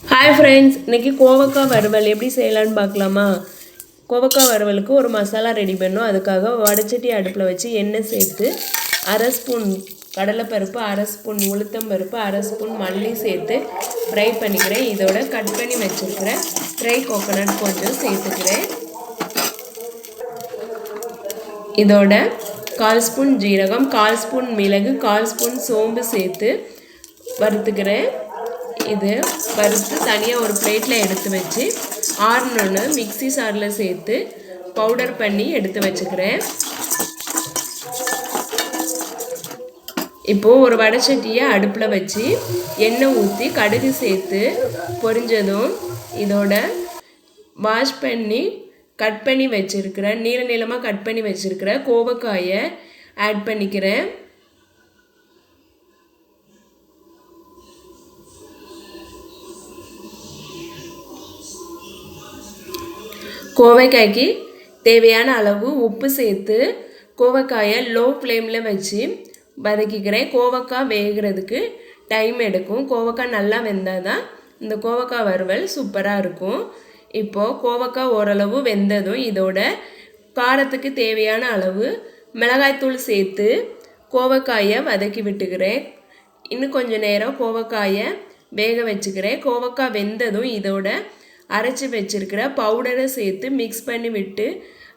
Hi friends, இன்றைக்கி கோவக்காய் வறுவல் எப்படி செய்யலான்னு பார்க்கலாமா? கோவக்காய் வறுவலுக்கு ஒரு மசாலா ரெடி பண்ணணும். அதுக்காக வடைச்சட்டி அடுப்பில் வச்சு எண்ணெய் சேர்த்து அரை ஸ்பூன் கடலைப்பருப்பு, அரை ஸ்பூன் உளுத்தம் பருப்பு, அரை ஸ்பூன் மல்லி சேர்த்து ஃப்ரை பண்ணிக்கிறேன். இதோட கட் பண்ணி வச்சுருக்கிறேன் ட்ரை கோகோனட் கொஞ்சம் சேர்த்துக்கிறேன். இதோட 1/4 ஸ்பூன் ஜீரகம், 1/4 ஸ்பூன் மிளகு, 1/4 ஸ்பூன் சோம்பு சேர்த்து வறுத்துக்கிறேன். இது வறுத்து தனியாக ஒரு பிளேட்டில் எடுத்து வச்சு ஆறணுன்னு மிக்ஸி சாரில் சேர்த்து பவுடர் பண்ணி எடுத்து வச்சுக்கிறேன். இப்போது ஒரு வடைச்சட்டியை அடுப்பில் வச்சு எண்ணெய் ஊற்றி கடுகு சேர்த்து பொரிஞ்சதும் இதோட வாஷ் பண்ணி கட் பண்ணி வச்சுருக்கிற நீளமாக கட் பண்ணி வச்சுருக்கிற கோவக்காயை ஆட் பண்ணிக்கிறேன். கோவைக்காய்க்கு தேவையான அளவு உப்பு சேர்த்து கோவக்காயை லோ ஃப்ளேமில் வச்சு வதக்கிக்கிறேன். கோவக்காய் வேகிறதுக்கு டைம் எடுக்கும். கோவக்காய் நல்லா வெந்தால் தான் இந்த கோவக்காய் வறுவல் சூப்பராக இருக்கும். இப்போது கோவக்காய் ஓரளவு வெந்ததும் இதோட காரத்துக்கு தேவையான அளவு மிளகாய்த்தூள் சேர்த்து கோவக்காயை வதக்கி விட்டுக்கிறேன். இன்னும் கொஞ்சம் நேரம் கோவக்காயை வேக வச்சுக்கிறேன். கோவக்காய் வெந்ததும் இதோட அரைச்சி வச்சுருக்கிற பவுடரை சேர்த்து மிக்ஸ் பண்ணி விட்டு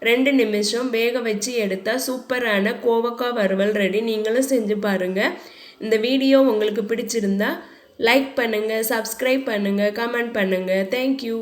2 நிமிஷம் வேக வச்சு எடுத்தால் சூப்பரான கோவக்காய் வறுவல் ரெடி. நீங்களும் செஞ்சு பாருங்கள். இந்த வீடியோ உங்களுக்கு பிடிச்சிருந்தா லைக் பண்ணுங்கள், சப்ஸ்கிரைப் பண்ணுங்கள், கமெண்ட் பண்ணுங்கள். தேங்க்யூ.